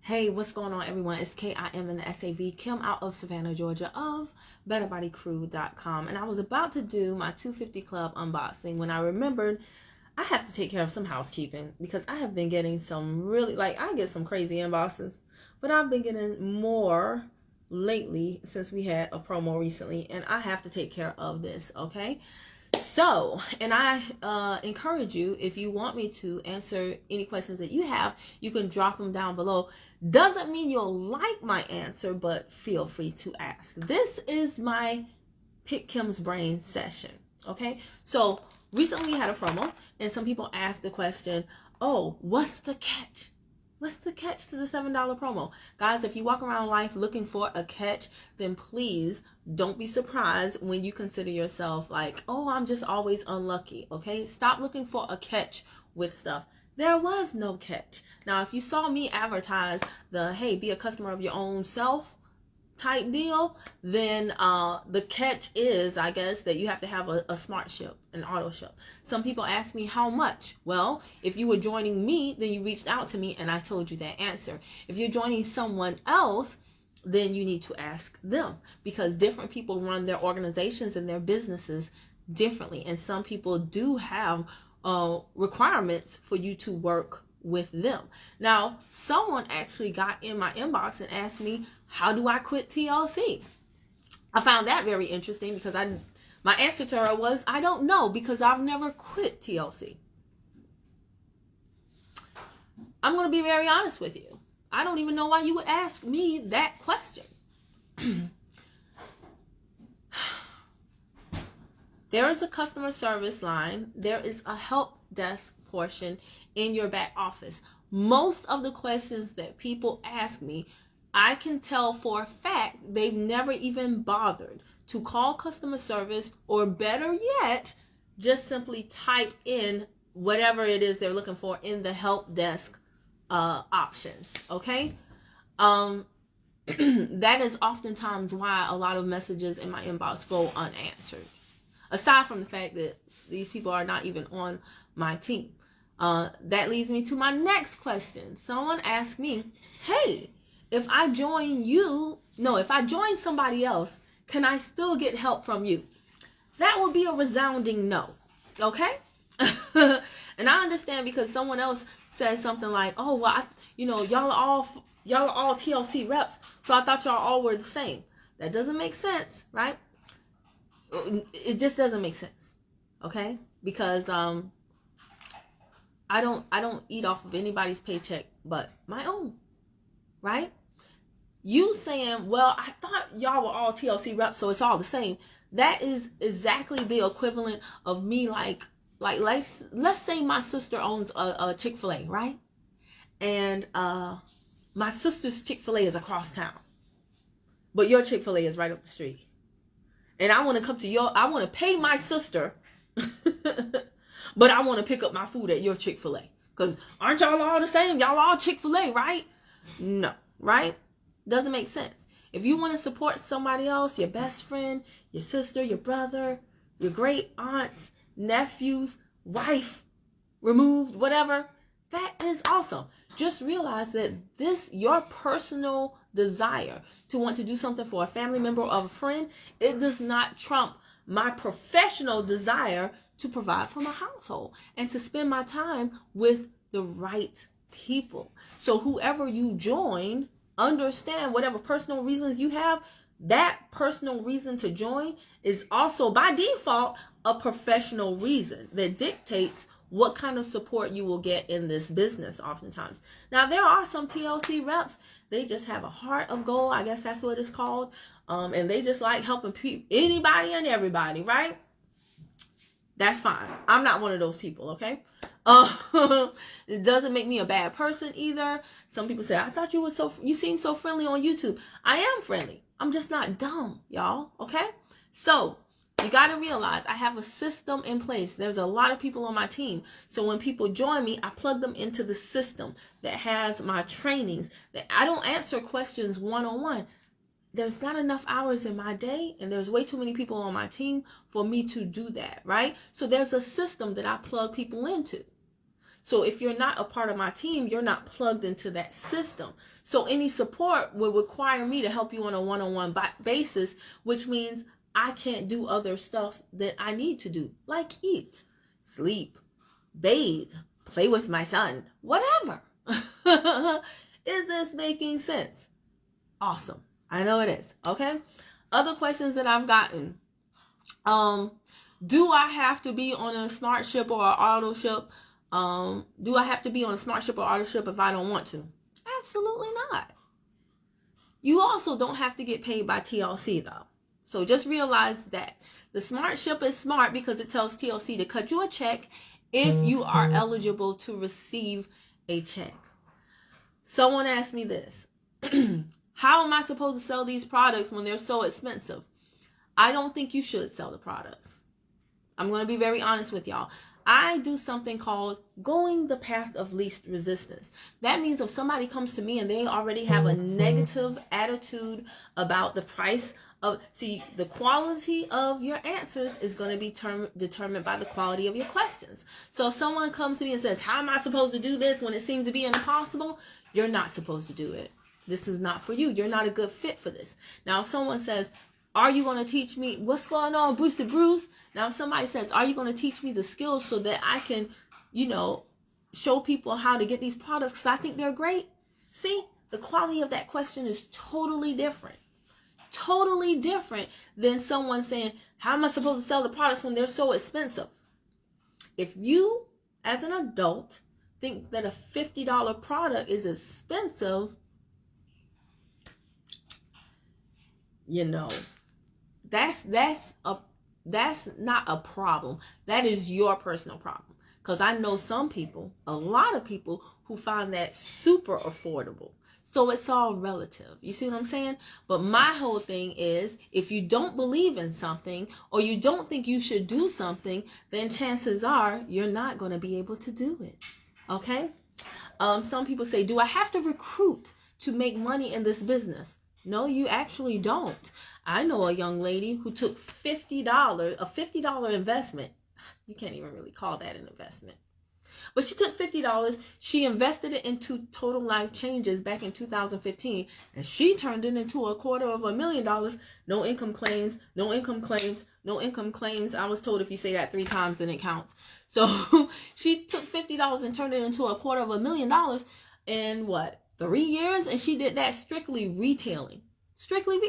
Hey, what's going on, everyone? It's Kim in the SAV, Kim out of Savannah, Georgia, of BetterBodyCrew.com. And I was about to do my 250 Club unboxing when I remembered I have to take care of some housekeeping because I have been getting some really, I get some crazy inboxes, but I've been getting more lately since we had a promo recently, and I have to take care of this, okay? So, and I encourage you, if you want me to answer any questions that you have, you can drop them down below. Doesn't mean you'll like my answer, but feel free to ask. This is my Pick Kim's Brain session, okay? So, recently we had a promo, and some people asked the question, oh, what's the catch? What's the catch to the $7 promo? Guys, if you walk around life looking for a catch, then please don't be surprised when you consider yourself like, oh, I'm just always unlucky, okay? Stop looking for a catch with stuff. There was no catch. Now, if you saw me advertise the, hey, be a customer of your own self type deal, then the catch is, I guess, that you have to have a smart ship, an auto ship. Some people ask me how much. Well, if you were joining me, then you reached out to me and I told you that answer. If you're joining someone else, then you need to ask them, because different people run their organizations and their businesses differently, and some people do have requirements for you to work with them. Now, someone actually got in my inbox and asked me, how do I quit TLC? I found that very interesting because my answer to her was, I don't know, because I've never quit TLC. I'm going to be very honest with you. I don't even know why you would ask me that question. There is a customer service line. There is a help desk portion in your back office. Most of the questions that people ask me, I can tell for a fact they've never even bothered to call customer service, or better yet, just simply type in whatever it is they're looking for in the help desk options, okay? That is oftentimes why a lot of messages in my inbox go unanswered. Aside from the fact that these people are not even on my team. That leads me to my next question. Someone asked me, hey, if I join somebody else, can I still get help from you? That would be a resounding no, okay? And I understand, because someone else says something like, oh, well, y'all are all TLC reps, so I thought y'all all were the same. That doesn't make sense, right? It just doesn't make sense, okay? Because I don't eat off of anybody's paycheck but my own, right? You saying, well, I thought y'all were all TLC reps, so it's all the same. That is exactly the equivalent of me, like let's say my sister owns a Chick-fil-A, right? And my sister's Chick-fil-A is across town, but your Chick-fil-A is right up the street. And I want to come to I want to pay my sister, but I want to pick up my food at your Chick-fil-A. Because aren't y'all all the same? Y'all all Chick-fil-A, right? No, right? Doesn't make sense. If you want to support somebody else, your best friend, your sister, your brother, your great aunts, nephews, wife, removed, whatever, that is awesome. Just realize that your personal desire to want to do something for a family member or a friend, it does not trump my professional desire to provide for my household and to spend my time with the right people. So whoever you join, understand whatever personal reasons you have, that personal reason to join is also by default a professional reason that dictates what kind of support you will get in this business oftentimes. Now, there are some TLC reps, they just have a heart of gold, I guess that's what it's called, and they just like helping anybody and everybody, right? That's fine. I'm not one of those people, okay? It doesn't make me a bad person either. Some people say, I thought you seem so friendly on YouTube. I am friendly. I'm just not dumb, y'all, okay? So, you got to realize I have a system in place. There's a lot of people on my team. So when people join me, I plug them into the system that has my trainings. That I don't answer questions one-on-one. There's not enough hours in my day, and there's way too many people on my team for me to do that, right? So there's a system that I plug people into. So if you're not a part of my team, you're not plugged into that system. So any support will require me to help you on a one-on-one basis, which means I can't do other stuff that I need to do, like eat, sleep, bathe, play with my son, whatever. Is this making sense? Awesome. I know it is. Okay. Other questions that I've gotten. Do I have to be on a smart ship or an auto ship? Do I have to be on a smart ship or auto ship if I don't want to? Absolutely not. You also don't have to get paid by TLC though. So just realize that the smart ship is smart because it tells TLC to cut you a check if you are eligible to receive a check. Someone asked me this. How am I supposed to sell these products when they're so expensive? I don't think you should sell the products. I'm going to be very honest with y'all. I do something called going the path of least resistance. That means if somebody comes to me and they already have a negative attitude about the price of, the quality of your answers is going to be determined by the quality of your questions. So if someone comes to me and says, how am I supposed to do this when it seems to be impossible? You're not supposed to do it. This is not for you. You're not a good fit for this. Now, if someone says, are you going to teach me what's going on, Bruce the Bruce? Now, if somebody says, are you going to teach me the skills so that I can, show people how to get these products? I think they're great. See, the quality of that question is totally different. Totally different than someone saying, how am I supposed to sell the products when they're so expensive? If you, as an adult, think that a $50 product is expensive, that's not a problem. That is your personal problem. Because I know a lot of people who find that super affordable. So it's all relative. You see what I'm saying? But my whole thing is, if you don't believe in something or you don't think you should do something, then chances are you're not going to be able to do it. Okay? Some people say, do I have to recruit to make money in this business? No, you actually don't. I know a young lady who took a $50 investment. You can't even really call that an investment. But she took $50. She invested it into Total Life Changers back in 2015. And she turned it into $250,000. No income claims, no income claims, no income claims. I was told if you say that 3 times, then it counts. So she took $50 and turned it into $250,000 in 3 years? And she did that strictly retailing.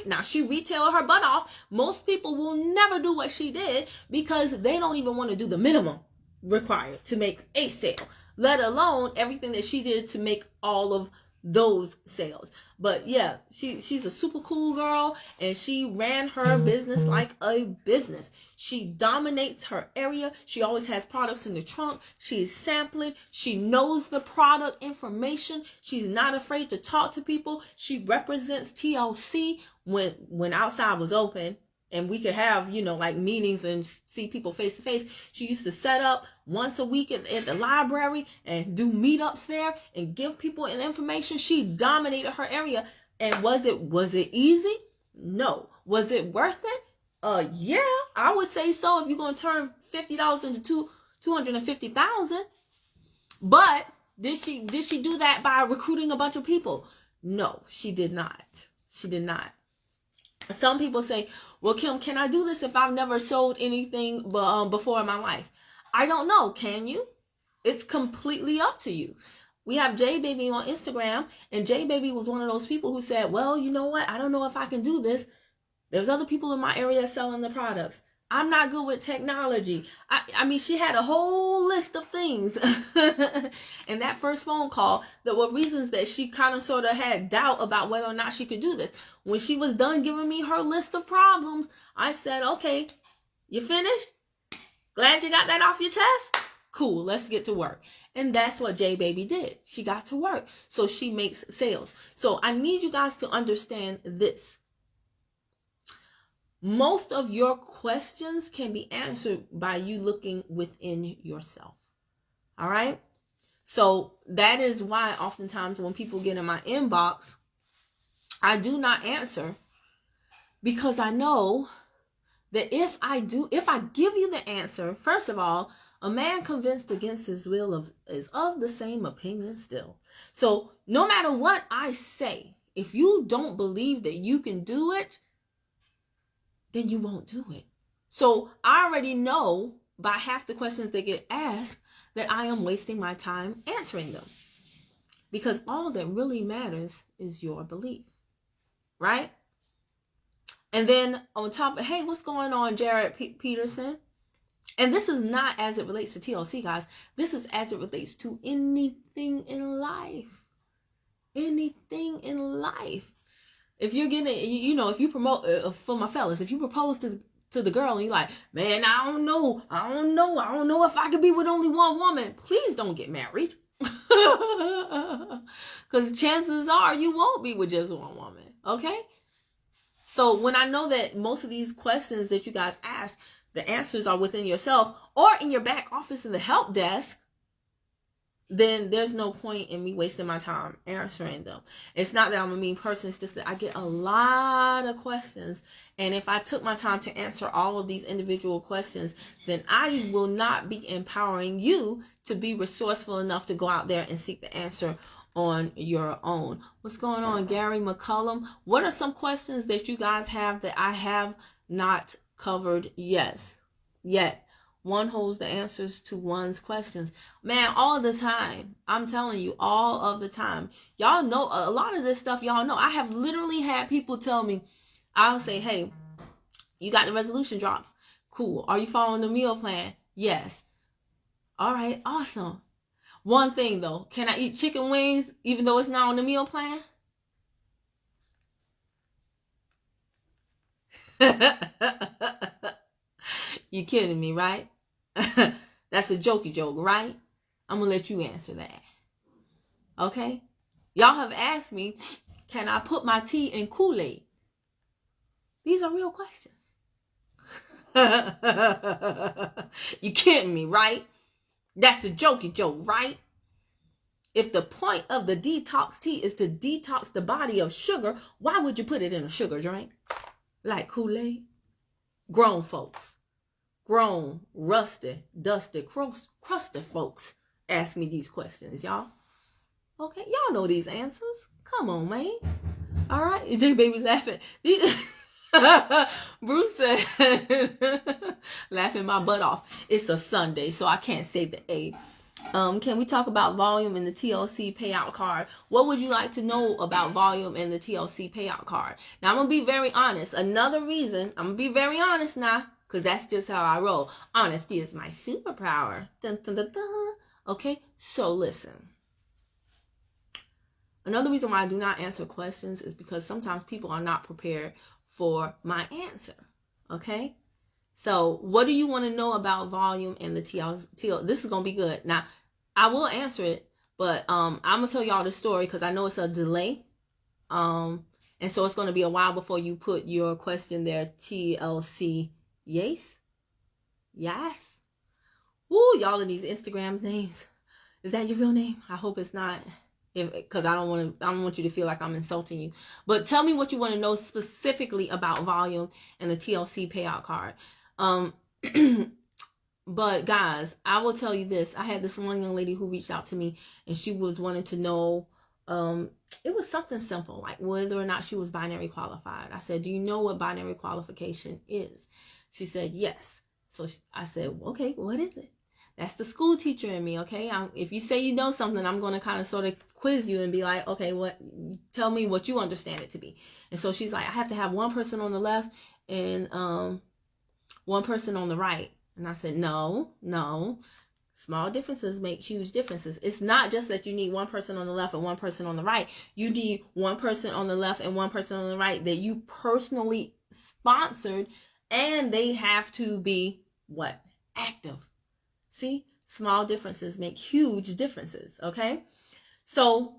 Now, she retailed her butt off. Most people will never do what she did because they don't even want to do the minimum required to make a sale, let alone everything that she did to make all of those sales. But yeah, she's a super cool girl, and she ran her business like a business. She dominates her area. She always has products in the trunk. She's sampling. She knows the product information. She's not afraid to talk to people. She represents TLC when outside was open and we could have, meetings and see people face to face. She used to set up once a week at the library and do meetups there and give people information. She dominated her area. And was it easy? No. Was it worth it? Yeah, I would say so if you're going to turn $50 into $250,000. But did she do that by recruiting a bunch of people? No, she did not. She did not. Some people say, well, Kim, can I do this if I've never sold anything before in my life? I don't know. Can you? It's completely up to you. We have J Baby on Instagram, and J Baby was one of those people who said, well, you know what? I don't know if I can do this. There's other people in my area selling the products. I'm not good with technology. I mean, she had a whole list of things in that first phone call that were reasons that she kind of sort of had doubt about whether or not she could do this. When she was done giving me her list of problems, I said, okay, you finished? Glad you got that off your chest? Cool, let's get to work. And that's what J Baby did. She got to work. So she makes sales. So I need you guys to understand this. Most of your questions can be answered by you looking within yourself. All right? So that is why oftentimes when people get in my inbox, I do not answer, because I know that if I give you the answer, first of all, A man convinced against his will is of the same opinion still. So no matter what I say, if you don't believe that you can do it, then you won't do it. So I already know by half the questions that get asked that I am wasting my time answering them. Because all that really matters is your belief, right? And then on top of, hey, what's going on, Jared Peterson? And this is not as it relates to TLC, guys. This is as it relates to anything in life. Anything in life. If you're getting, if you promote, for my fellas, if you propose to the girl and you're like, man, I don't know if I could be with only one woman, please don't get married. Because chances are you won't be with just one woman, okay? So when I know that most of these questions that you guys ask, the answers are within yourself or in your back office in the help desk, then there's no point in me wasting my time answering them. It's not that I'm a mean person. It's just that I get a lot of questions. And if I took my time to answer all of these individual questions, then I will not be empowering you to be resourceful enough to go out there and seek the answer on your own. What's going on, Gary McCullum? What are some questions that you guys have that I have not covered yet? One holds the answers to one's questions. Man, all the time. I'm telling you, all of the time. Y'all know a lot of this stuff, y'all know. I have literally had people tell me, I'll say, hey, you got the resolution drops. Cool. Are you following the meal plan? Yes. All right, awesome. One thing though, can I eat chicken wings even though it's not on the meal plan? You kidding me, right? That's a jokey joke, right? I'm gonna let you answer that. Okay? Y'all have asked me, can I put my tea in Kool-Aid? These are real questions. You kidding me, right? That's a jokey joke, right? If the point of the detox tea is to detox the body of sugar, why would you put it in a sugar drink? Like Kool-Aid? Grown folks. Grown, rusty, dusty, crusty folks ask me these questions, y'all. Okay, y'all know these answers. Come on, man. All right, J baby laughing. Bruce said, laughing my butt off. It's a Sunday, so I can't say the A. Can we talk about volume in the TLC payout card? What would you like to know about volume in the TLC payout card? Now, I'm going to be very honest. Another reason, I'm going to be very honest now, because that's just how I roll. Honesty is my superpower. Dun, dun, dun, dun. Okay, so listen. Another reason why I do not answer questions is because sometimes people are not prepared for my answer. Okay? So what do you want to know about volume and the TL? This is going to be good. Now, I will answer it, but I'm going to tell y'all the story because I know it's a delay. And so it's going to be a while before you put your question there. TLC, yes? Yes? Woo, y'all in these Instagrams names. Is that your real name? I hope it's not. Because I don't want you to feel like I'm insulting you. But tell me what you want to know specifically about volume and the TLC payout card. But guys, I will tell you this. I had this one young lady who reached out to me and she was wanting to know, it was something simple, like whether or not she was binary qualified. I said, do you know what binary qualification is? She said, yes. So I said, okay, what is it? That's the school teacher in me, okay? If you say you know something, I'm going to kind of sort of quiz you and be like, okay, tell me what you understand it to be. And so she's like, I have to have one person on the left and one person on the right. And I said, no. Small differences make huge differences. It's not just that you need one person on the left and one person on the right. You need one person on the left and one person on the right that you personally sponsored, and they have to be what? Active. See, small differences make huge differences, okay? So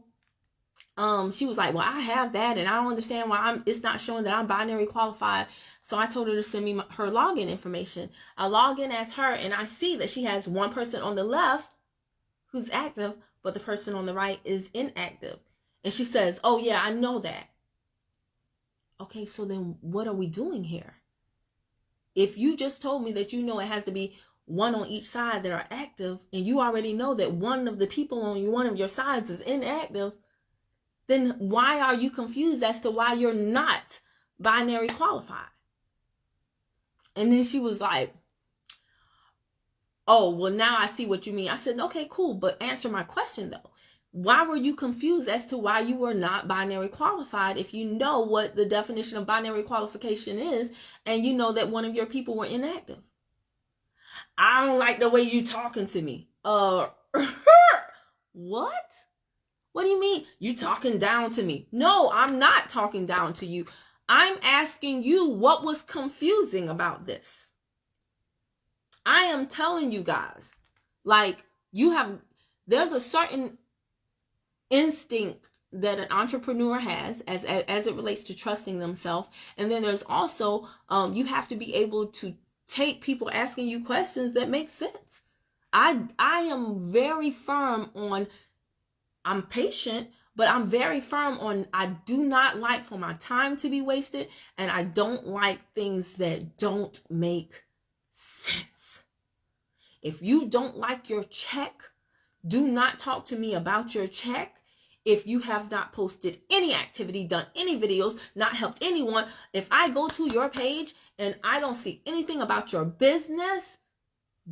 she was like, well, I have that, and I don't understand why it's not showing that I'm binary qualified. So I told her to send me her login information. I log in as her, and I see that she has one person on the left who's active, but the person on the right is inactive. And she says, oh, yeah, I know that. Okay, so then what are we doing here? If you just told me that you know it has to be one on each side that are active, and you already know that one of the people on one of your sides is inactive, then why are you confused as to why you're not binary qualified? And then she was like, oh, well, now I see what you mean. I said, okay, cool, but answer my question though. Why were you confused as to why you were not binary qualified if you know what the definition of binary qualification is and you know that one of your people were inactive? I don't like the way you talking to me. What? What do you mean? You talking down to me? No, I'm not talking down to you. I'm asking you what was confusing about this. I am telling you guys, like, there's a certain instinct that an entrepreneur has as it relates to trusting themselves. And then there's also, you have to be able to take people asking you questions that make sense. I am very firm on, I'm patient, but I'm very firm on, I do not like for my time to be wasted, and I don't like things that don't make sense. If you don't like your check, do not talk to me about your check. If you have not posted any activity, done any videos, not helped anyone, if I go to your page and I don't see anything about your business,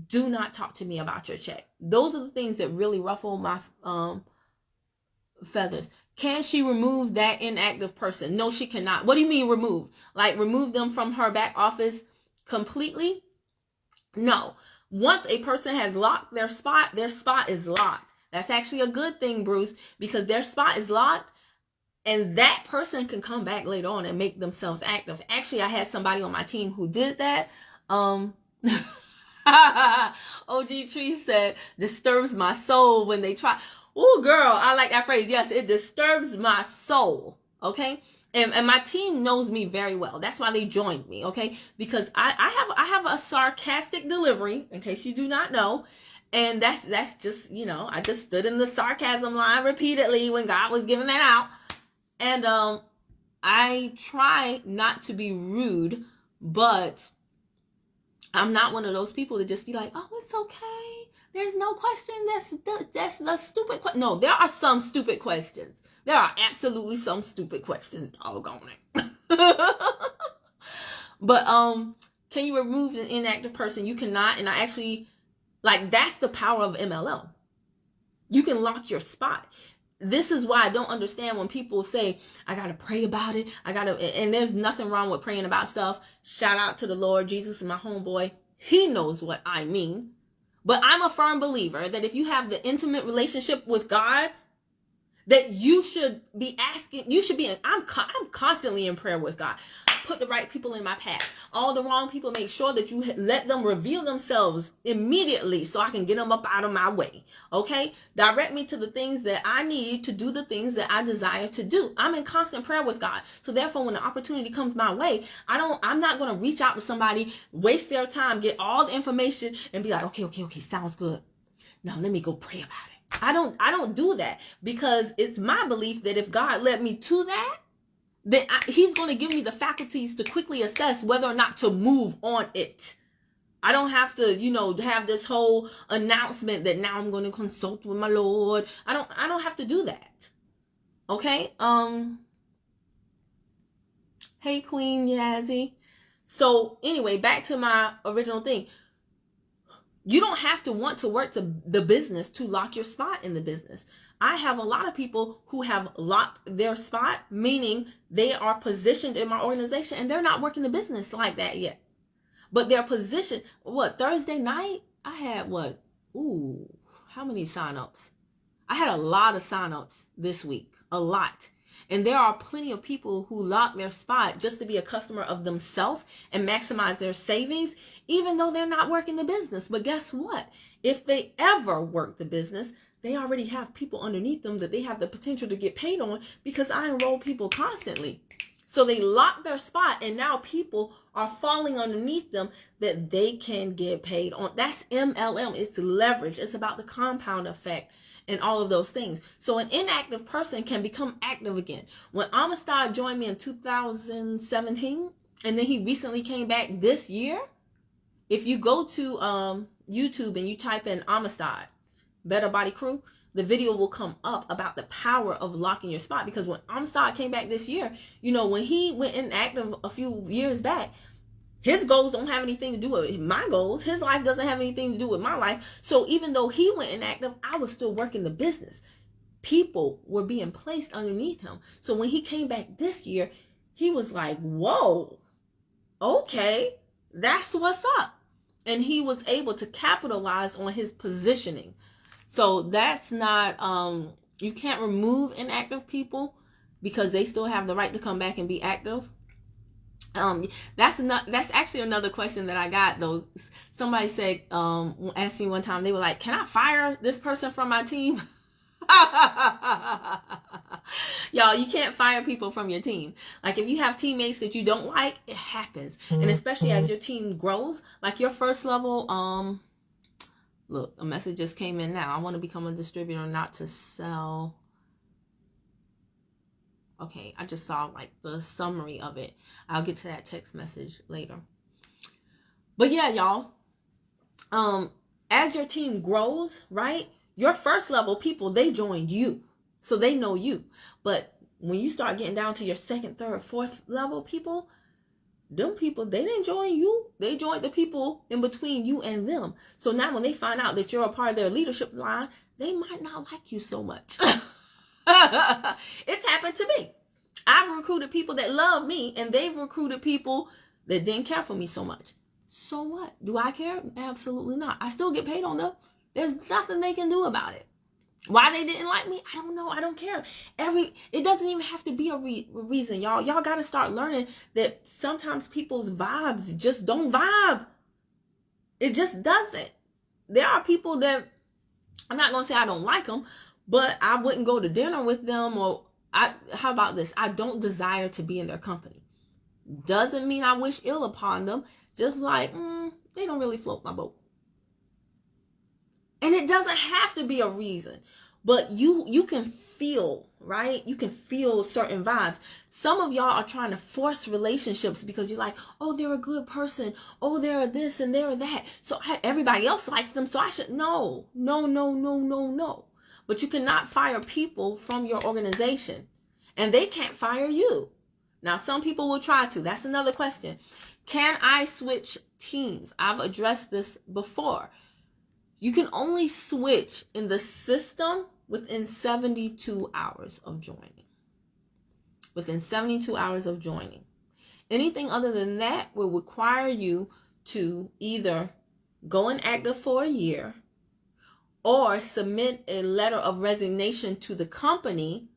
do not talk to me about your check. Those are the things that really ruffle my feathers. Can she remove that inactive person? No, she cannot. What do you mean remove? Like remove them from her back office completely? No. Once a person has locked their spot is locked. That's actually a good thing, Bruce, because their spot is locked and that person can come back later on and make themselves active. Actually, I had somebody on my team who did that. OG Tree said, disturbs my soul when they try. Oh, girl, I like that phrase. Yes, it disturbs my soul. Okay. And my team knows me very well. That's why they joined me. Okay. Because I have a sarcastic delivery, in case you do not know. And that's just, I just stood in the sarcasm line repeatedly when God was giving that out. And I try not to be rude, but I'm not one of those people that just be like, oh, it's okay. There's no question. That's the stupid question. No, there are some stupid questions. There are absolutely some stupid questions. Doggone it. But can you remove an inactive person? You cannot. And I actually, that's the power of MLM. You can lock your spot. This is why I don't understand when people say, I got to pray about it. And there's nothing wrong with praying about stuff. Shout out to the Lord. Jesus is my homeboy. He knows what I mean. But I'm a firm believer that if you have the intimate relationship with God, that you should be I'm constantly in prayer with God. Put the right people in my path. All the wrong people, make sure that you let them reveal themselves immediately so I can get them up out of my way. Okay? Direct me to the things that I need to do the things that I desire to do. I'm in constant prayer with God. So therefore, when the opportunity comes my way, I'm not going to reach out to somebody, waste their time, get all the information and be like, okay, sounds good. Now let me go pray about it. I don't do that, because it's my belief that if God led me to that, then he's going to give me the faculties to quickly assess whether or not to move on it. I don't have to, have this whole announcement that now I'm going to consult with my Lord. I don't have to do that. Okay? Hey, Queen Yazzie. So anyway, back to my original thing. You don't have to want to work the business to lock your spot in the business. I have a lot of people who have locked their spot, meaning they are positioned in my organization and they're not working the business like that yet. But they're positioned. Thursday night, I had how many signups? I had a lot of signups this week, a lot. And there are plenty of people who lock their spot just to be a customer of themselves and maximize their savings, even though they're not working the business. But guess what? If they ever work the business, they already have people underneath them that they have the potential to get paid on, because I enroll people constantly. So they lock their spot and now people are falling underneath them that they can get paid on. That's MLM. It's leverage. It's about the compound effect and all of those things. So an inactive person can become active again. When Amistad joined me in 2017, and then he recently came back this year, if you go to, YouTube and you type in Amistad, BetterBodyCrew, the video will come up about the power of locking your spot. Because when Amistad came back this year, you know, when he went inactive a few years back, his goals don't have anything to do with my goals. His life doesn't have anything to do with my life. So even though he went inactive, I was still working the business. People were being placed underneath him. So when he came back this year, he was like, whoa, okay, that's what's up. And he was able to capitalize on his positioning. So that's not, you can't remove inactive people because they still have the right to come back and be active. That's actually another question that I got though. Somebody said, asked me one time, they were like, can I fire this person from my team? Y'all, you can't fire people from your team. Like if you have teammates that you don't like, it happens. And especially as your team grows, like your first level, look, a message just came in now. I want to become a distributor, not to sell. Okay, I just saw like the summary of it. I'll get to that text message later. But yeah, y'all, as your team grows, right? Your first level people, they join you. So they know you. But when you start getting down to your second, third, fourth level people, them people, they didn't join you. They joined the people in between you and them. So now when they find out that you're a part of their leadership line, they might not like you so much. It's happened to me. I've recruited people that love me, and they've recruited people that didn't care for me so much. So what? Do I care? Absolutely not. I still get paid on them. There's nothing they can do about it. Why they didn't like me, I don't know. I don't care. It doesn't even have to be a reason, y'all. Y'all got to start learning that sometimes people's vibes just don't vibe. It just doesn't. There are people that, I'm not going to say I don't like them, but I wouldn't go to dinner with them, or how about this? I don't desire to be in their company. Doesn't mean I wish ill upon them. Just like, they don't really float my boat. And it doesn't have to be a reason, but you can feel, right? You can feel certain vibes. Some of y'all are trying to force relationships because you're like, oh, they're a good person. Oh, they're this and they're that. So everybody else likes them. So I should, no. But you cannot fire people from your organization, and they can't fire you. Now, some people will try to. That's another question. Can I switch teams? I've addressed this before. You can only switch in the system within 72 hours of joining. Within 72 hours of joining. Anything other than that will require you to either go inactive for a year or submit a letter of resignation to the company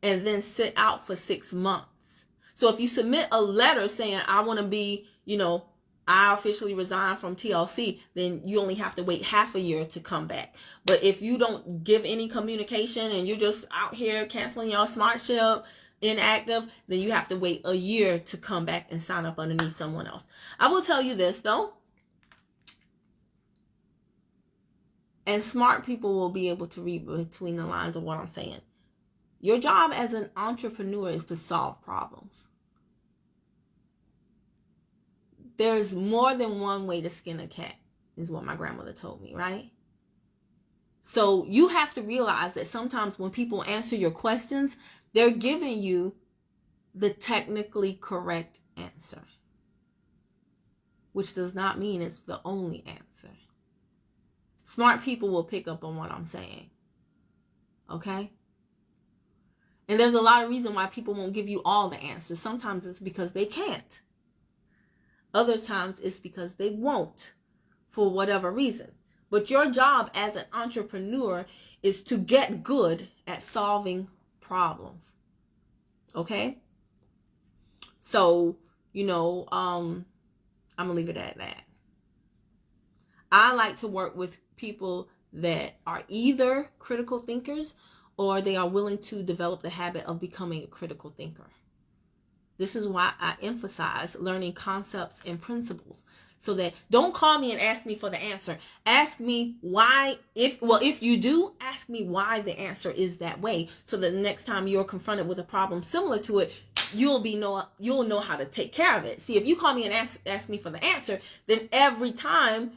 and then sit out for 6 months. So if you submit a letter saying, I want to be, I officially resign from TLC, then you only have to wait half a year to come back. But if you don't give any communication and you're just out here canceling your SmartShip, inactive, then you have to wait a year to come back and sign up underneath someone else. I will tell you this though, and smart people will be able to read between the lines of what I'm saying. Your job as an entrepreneur is to solve problems. There's more than one way to skin a cat, is what my grandmother told me, right? So you have to realize that sometimes when people answer your questions, they're giving you the technically correct answer, which does not mean it's the only answer. Smart people will pick up on what I'm saying, okay? And there's a lot of reason why people won't give you all the answers. Sometimes it's because they can't. Other times it's because they won't, for whatever reason. But your job as an entrepreneur is to get good at solving problems. Okay? So, I'm going to leave it at that. I like to work with people that are either critical thinkers or they are willing to develop the habit of becoming a critical thinker. This is why I emphasize learning concepts and principles, so that don't call me and ask me for the answer. Ask me why, if you do, ask me why the answer is that way, so that the next time you're confronted with a problem similar to it, you'll know how to take care of it. See, if you call me and ask me for the answer, then every time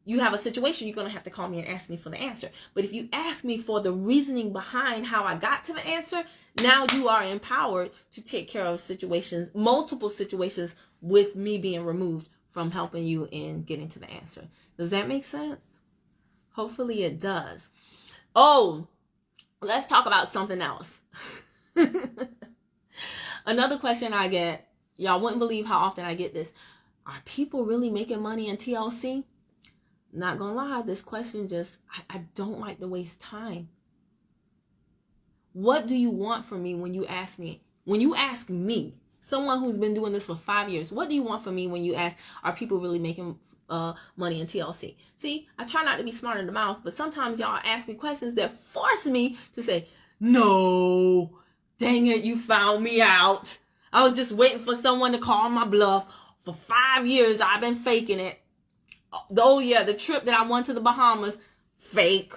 you have a situation, you're going to have to call me and ask me for the answer. But if you ask me for the reasoning behind how I got to the answer, now you are empowered to take care of situations, multiple situations, with me being removed from helping you in getting to the answer. Does that make sense? Hopefully it does. Oh, let's talk about something else. Another question I get, y'all wouldn't believe how often I get this. Are people really making money in TLC? Not gonna lie, this question just, I don't like to waste time. What do you want from me when you ask me? When you ask me, someone who's been doing this for 5 years, what do you want from me when you ask, are people really making money in TLC? See, I try not to be smart in the mouth, but sometimes y'all ask me questions that force me to say, no, dang it, you found me out. I was just waiting for someone to call my bluff. For 5 years, I've been faking it. Oh yeah, the trip that I went to the Bahamas, fake.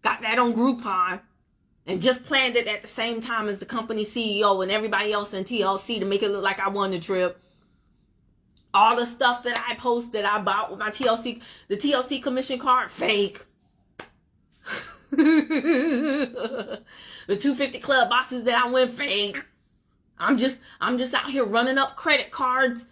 Got that on Groupon. And just planned it at the same time as the company CEO and everybody else in TLC to make it look like I won the trip. All the stuff that I post that I bought with my TLC, the TLC commission card, fake. The 250 club boxes that I win, fake. I'm just out here running up credit cards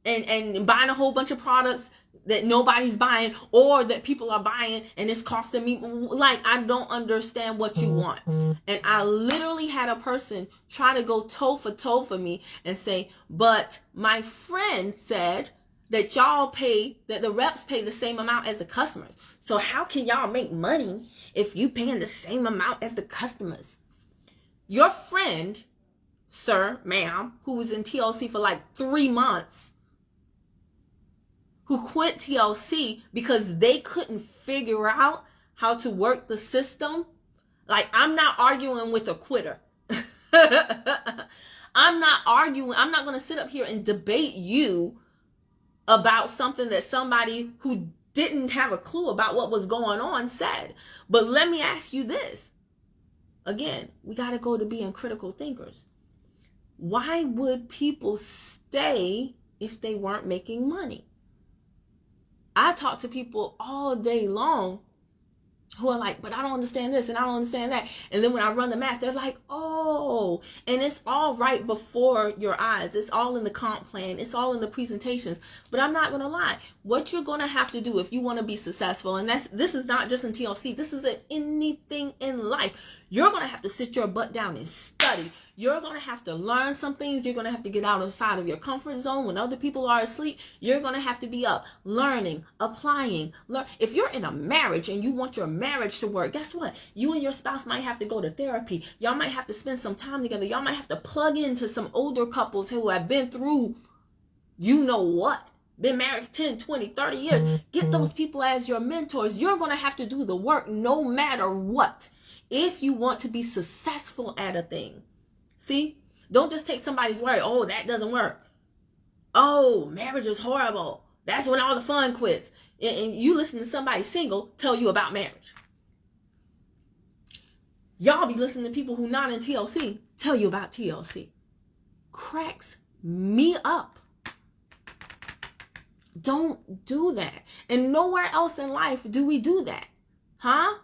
and buying a whole bunch of products that nobody's buying, or that people are buying, and it's costing me. Like, I don't understand what you want. And I literally had a person try to go toe for toe for me and say, but my friend said that that the reps pay the same amount as the customers. So how can y'all make money if you paying the same amount as the customers? Your friend, sir, ma'am, who was in TLC for like 3 months, who quit TLC because they couldn't figure out how to work the system. Like, I'm not arguing with a quitter. I'm not arguing. I'm not going to sit up here and debate you about something that somebody who didn't have a clue about what was going on said. But let me ask you this. Again, we got to go to being critical thinkers. Why would people stay if they weren't making money? I talk to people all day long who are like, but I don't understand this and I don't understand that. And then when I run the math, they're like, oh, and it's all right before your eyes. It's all in the comp plan. It's all in the presentations. But I'm not going to lie. What you're going to have to do if you want to be successful, and this is not just in TLC, this is in anything in life. You're going to have to sit your butt down and study. You're going to have to learn some things. You're going to have to get outside of your comfort zone when other people are asleep. You're going to have to be up, learning, applying. If you're in a marriage and you want your marriage to work, guess what? You and your spouse might have to go to therapy. Y'all might have to spend some time together. Y'all might have to plug into some older couples who have been through, you know what? Been married for 10, 20, 30 years. Get those people as your mentors. You're going to have to do the work no matter what, if you want to be successful at a thing. See? Don't just take somebody's word. Oh, that doesn't work. Oh, marriage is horrible. That's when all the fun quits. And you listen to somebody single tell you about marriage. Y'all be listening to people who not in TLC tell you about TLC. Cracks me up. Don't do that. And nowhere else in life do we do that. Huh?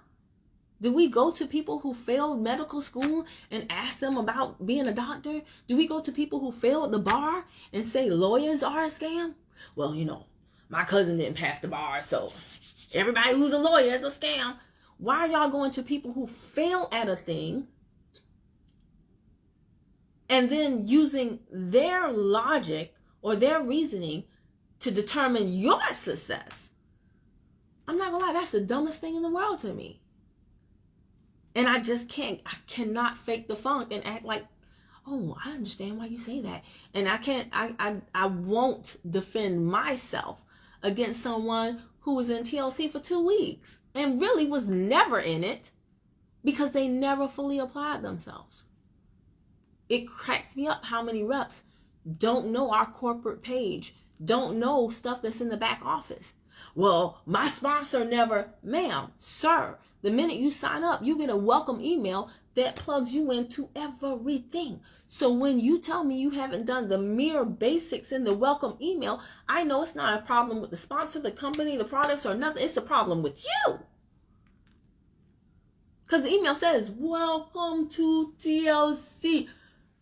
Do we go to people who failed medical school and ask them about being a doctor? Do we go to people who failed the bar and say lawyers are a scam? Well, you know, my cousin didn't pass the bar, so everybody who's a lawyer is a scam. Why are y'all going to people who fail at a thing and then using their logic or their reasoning to determine your success? I'm not gonna lie, that's the dumbest thing in the world to me. And I cannot fake the funk and act like, oh, I understand why you say that. And I won't defend myself against someone who was in TLC for 2 weeks and really was never in it because they never fully applied themselves. It cracks me up how many reps don't know our corporate page, don't know stuff that's in the back office. Well, my sponsor never, ma'am, sir, the minute you sign up, you get a welcome email that plugs you into everything. So when you tell me you haven't done the mere basics in the welcome email, I know it's not a problem with the sponsor, the company, the products, or nothing. It's a problem with you. Because the email says, welcome to TLC.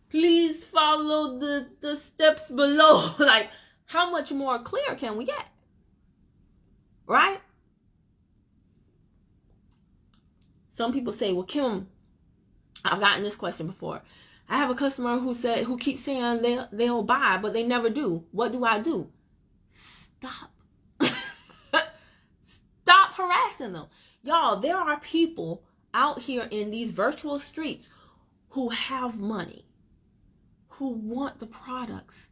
Please follow the steps below. Like, how much more clear can we get? Right? Some people say, well, Kim, I've gotten this question before. I have a customer who keeps saying they'll buy, but they never do. What do I do? Stop. Stop harassing them. Y'all, there are people out here in these virtual streets who have money, who want the products,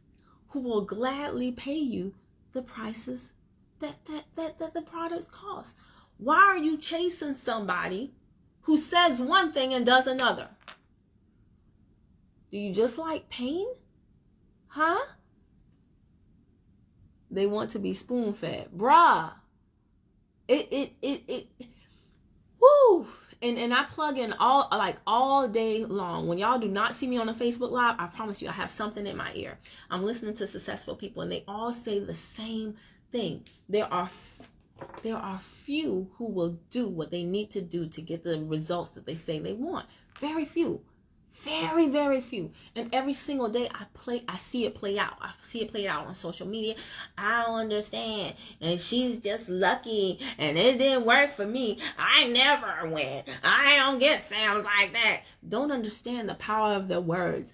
who will gladly pay you the prices that the products cost. Why are you chasing somebody who says one thing and does another? Do you just like pain? Huh? They want to be spoon-fed. Bruh. Woo. And I plug in all day long. When y'all do not see me on a Facebook Live, I promise you I have something in my ear. I'm listening to successful people and they all say the same thing. There are few who will do what they need to do to get the results that they say they want. Very few. Very, very few. And every single day I see it play out. I see it play out on social media. I don't understand. And she's just lucky. And it didn't work for me. I never win. I don't get sales like that. Don't understand the power of their words.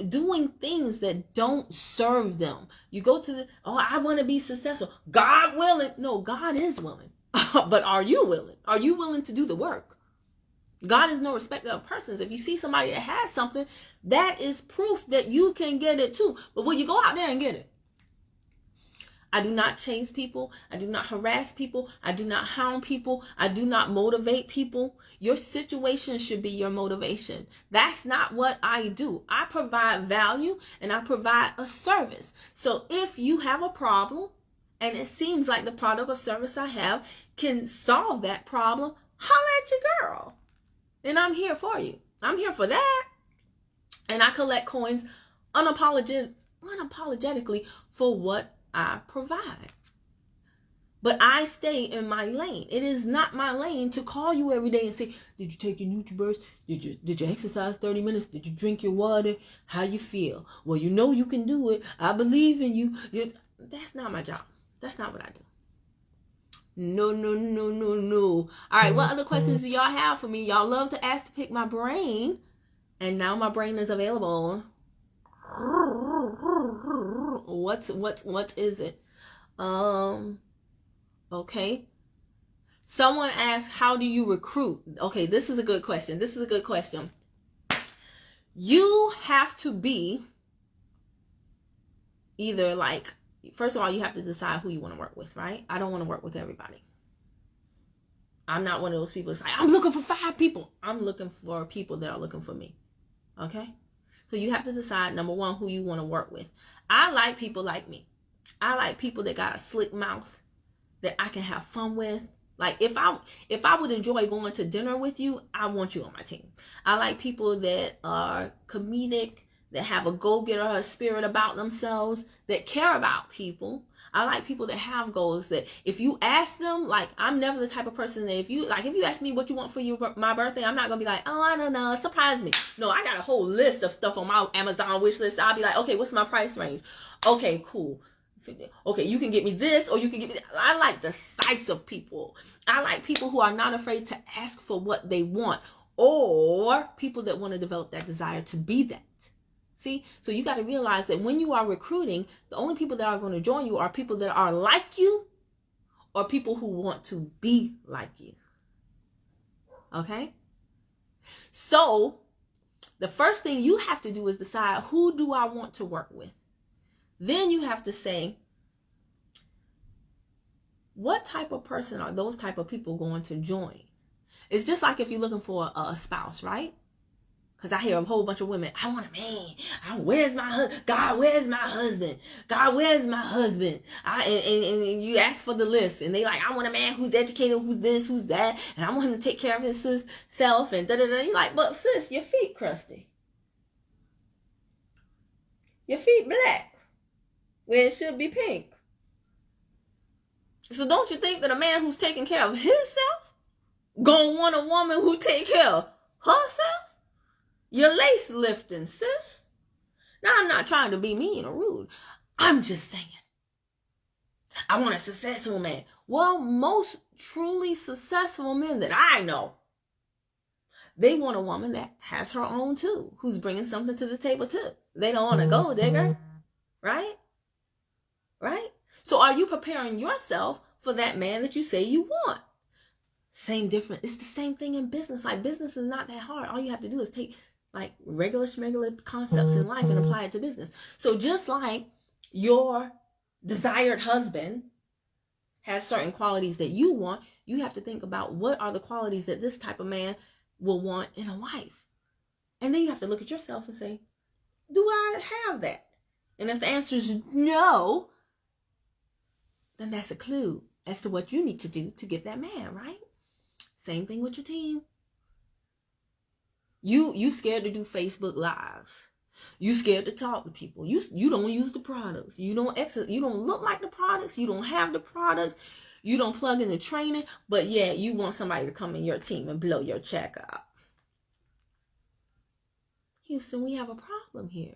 Doing things that don't serve them. You go to I want to be successful. God willing. No, God is willing. But are you willing? Are you willing to do the work? God is no respecter of persons. If you see somebody that has something, that is proof that you can get it too. But will you go out there and get it? I do not chase people. I do not harass people. I do not hound people. I do not motivate people. Your situation should be your motivation. That's not what I do. I provide value and I provide a service. So if you have a problem and it seems like the product or service I have can solve that problem, holla at your girl. And I'm here for you. I'm here for that. And I collect coins unapologetically for what I provide. But I stay in my lane. It is not my lane to call you every day and say, did you take your NutriBurst? Did you exercise 30 minutes? Did you drink your water? How you feel? Well, you know you can do it. I believe in you. That's not my job. That's not what I do. No. All right, what other questions do y'all have for me? Y'all love to ask to pick my brain. And now my brain is available. What is it? Okay. Someone asked, how do you recruit? Okay, this is a good question. You have to be either like, first of all, you have to decide who you want to work with, right? I don't want to work with everybody. I'm not one of those people that's like, I'm looking for 5 people. I'm looking for people that are looking for me. Okay? So you have to decide, number one, who you want to work with. I like people like me. I like people that got a slick mouth that I can have fun with. Like if I would enjoy going to dinner with you, I want you on my team. I like people that are comedic, that have a go-getter spirit about themselves, that care about people. I like people that have goals, that if you ask them, like, I'm never the type of person that if you ask me what you want for my birthday, I'm not going to be like, oh, I don't know, surprise me. No, I got a whole list of stuff on my Amazon wish list. I'll be like, okay, what's my price range? Okay, cool. Okay, you can get me this, or you can get me that. I like decisive people. I like people who are not afraid to ask for what they want, or people that want to develop that desire to be that. See, so you got to realize that when you are recruiting, the only people that are going to join you are people that are like you or people who want to be like you. Okay? So the first thing you have to do is decide, who do I want to work with? Then you have to say, what type of person are those type of people going to join? It's just like if you're looking for a spouse, right? Because I hear a whole bunch of women, I want a man. Where's my husband? God, where's my husband? God, where's my husband? And you ask for the list. And they like, I want a man who's educated, who's this, who's that. And I want him to take care of his self. And da-da-da. You're like, but sis, your feet crusty. Your feet black. Where it should be pink. So don't you think that a man who's taking care of himself gonna want a woman who take care of herself? You're lace lifting, sis. Now, I'm not trying to be mean or rude. I'm just saying. I want a successful man. Well, most truly successful men that I know, they want a woman that has her own too, who's bringing something to the table too. They don't want a gold digger, right? Right? So are you preparing yourself for that man that you say you want? Same difference. It's the same thing in business. Like, business is not that hard. All you have to do is take like regular concepts in life and apply it to business. So just like your desired husband has certain qualities that you want, you have to think about what are the qualities that this type of man will want in a wife. And then you have to look at yourself and say, do I have that? And if the answer is no, then that's a clue as to what you need to do to get that man, right? Same thing with your team. You scared to do Facebook Lives. You scared to talk to people. You don't use the products. You don't look like the products. You don't have the products. You don't plug in the training. But yeah, you want somebody to come in your team and blow your check up. Houston, we have a problem here.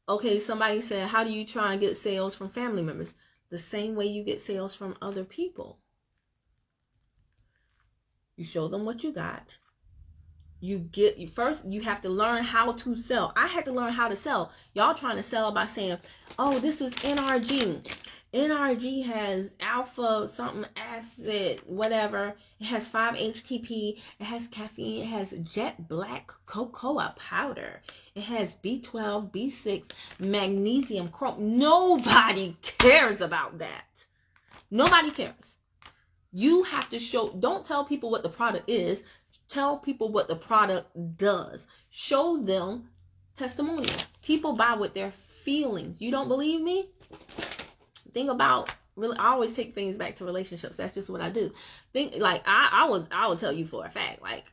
Okay, somebody said, how do you try and get sales from family members? The same way you get sales from other people. You show them what you got. You have to learn how to sell. I had to learn how to sell. Y'all trying to sell by saying, oh, this is NRG. NRG has alpha something acid, whatever. It has 5-HTP. It has caffeine. It has jet black cocoa powder. It has B12, B6, magnesium, chrome. Nobody cares about that. Nobody cares. You have to show, don't tell people what the product is. Tell people what the product does. Show them testimonials. People buy with their feelings. You don't believe me? Think about, really, I always take things back to relationships. That's just what I do. Think like I will tell you for a fact, like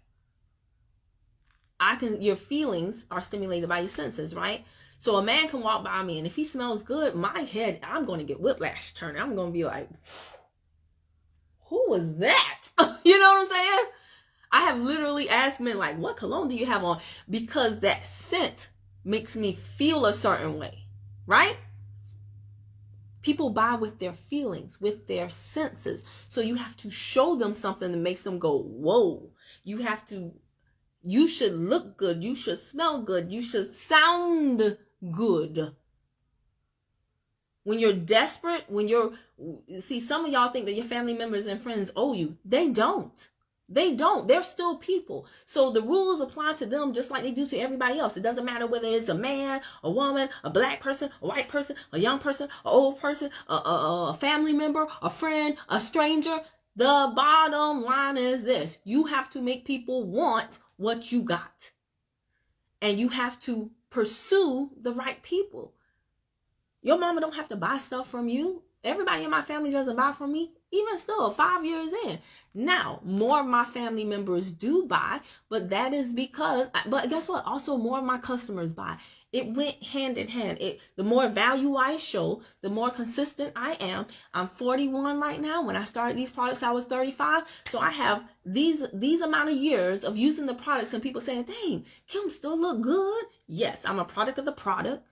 your feelings are stimulated by your senses, right? So a man can walk by me and if he smells good, my head, I'm going to get whiplash turning. I'm going to be like, who was that? You know what I'm saying? I have literally asked men, like, what cologne do you have on? Because that scent makes me feel a certain way, right? People buy with their feelings, with their senses. So you have to show them something that makes them go, whoa. You should look good. You should smell good. You should sound good. When you're desperate, see, some of y'all think that your family members and friends owe you. They don't. They don't. They're still people. So the rules apply to them just like they do to everybody else. It doesn't matter whether it's a man, a woman, a black person, a white person, a young person, an old person, a family member, a friend, a stranger. The bottom line is this. You have to make people want what you got. And you have to pursue the right people. Your mama don't have to buy stuff from you. Everybody in my family doesn't buy from me. Even still, 5 years in. Now, more of my family members do buy, but that is because, but guess what? Also, more of my customers buy. It went hand in hand. The more value I show, the more consistent I am. I'm 41 right now. When I started these products, I was 35. So I have these amount of years of using the products and people saying, dang, Kim still look good. Yes, I'm a product of the product.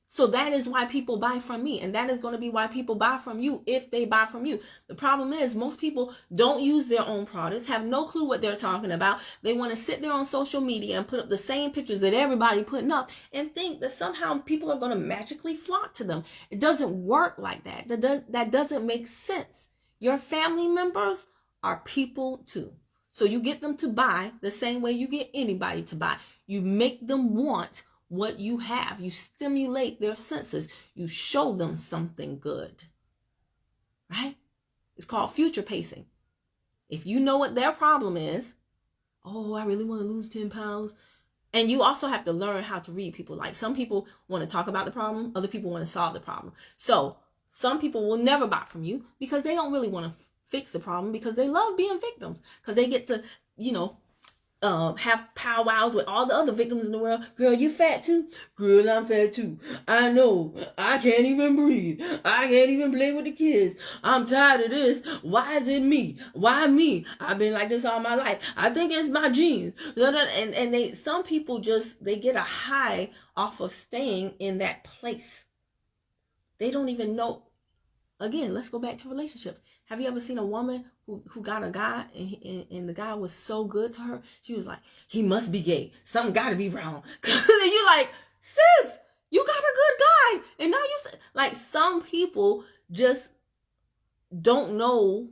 So that is why people buy from me. And that is going to be why people buy from you if they buy from you. The problem is most people don't use their own products, have no clue what they're talking about. They want to sit there on social media and put up the same pictures that everybody putting up and think that somehow people are going to magically flock to them. It doesn't work like that. That doesn't make sense. Your family members are people too. So you get them to buy the same way you get anybody to buy. You make them want what you have. You stimulate their senses. You show them something good. Right? It's called future pacing. If you know what their problem is, oh, I really want to lose 10 pounds. And you also have to learn how to read people. Like, some people want to talk about the problem. Other people want to solve the problem. So some people will never buy from you because they don't really want to fix the problem, because they love being victims, because they get to, have powwows with all the other victims in the world. Girl, you fat too? Girl, I'm fat too. I know. I can't even breathe. I can't even play with the kids. I'm tired of this. Why is it me? Why me? I've been like this all my life. I think it's my genes. And some people they get a high off of staying in that place. They don't even know. Again, let's go back to relationships. Have you ever seen a woman who got a guy and the guy was so good to her? She was like, he must be gay. Something got to be wrong. And you're like, sis, you got a good guy. And now like, some people just don't know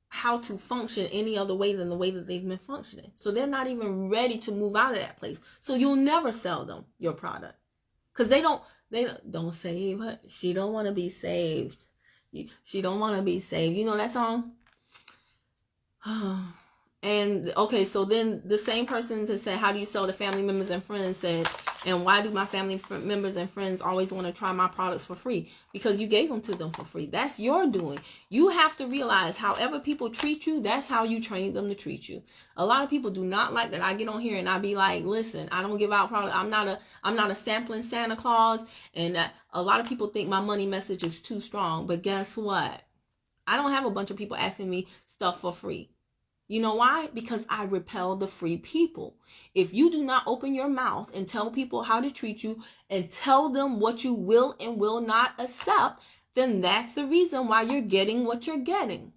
how to function any other way than the way that they've been functioning. So they're not even ready to move out of that place. So you'll never sell them your product, because they don't save her. She don't want to be saved. She don't want to be saved. You know that song? And okay, so then the same person that said, how do you sell to family members and friends, said, and why do my family members and friends always want to try my products for free? Because you gave them to them for free. That's your doing. You have to realize, however people treat you, that's how you train them to treat you. A lot of people do not like that I get on here and I be like, listen, I don't give out products. I'm not a sampling Santa Claus. And a lot of people think my money message is too strong. But guess what? I don't have a bunch of people asking me stuff for free. You know why? Because I repel the free people. If you do not open your mouth and tell people how to treat you and tell them what you will and will not accept, then that's the reason why you're getting what you're getting.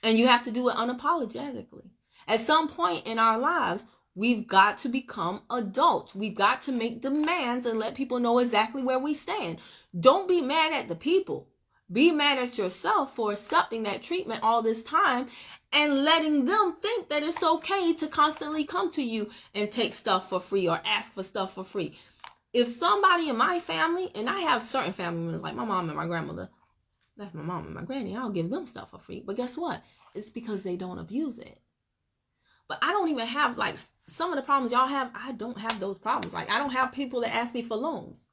And you have to do it unapologetically. At some point in our lives, we've got to become adults. We've got to make demands and let people know exactly where we stand. Don't be mad at the people. Be mad at yourself for accepting that treatment all this time and letting them think that it's okay to constantly come to you and take stuff for free or ask for stuff for free. If somebody in my family, and I have certain family members like my mom and my grandmother, that's my mom and my granny, I'll give them stuff for free. But guess what? It's because they don't abuse it. But I don't even have, like, some of the problems y'all have. I don't have those problems. Like, I don't have people that ask me for loans.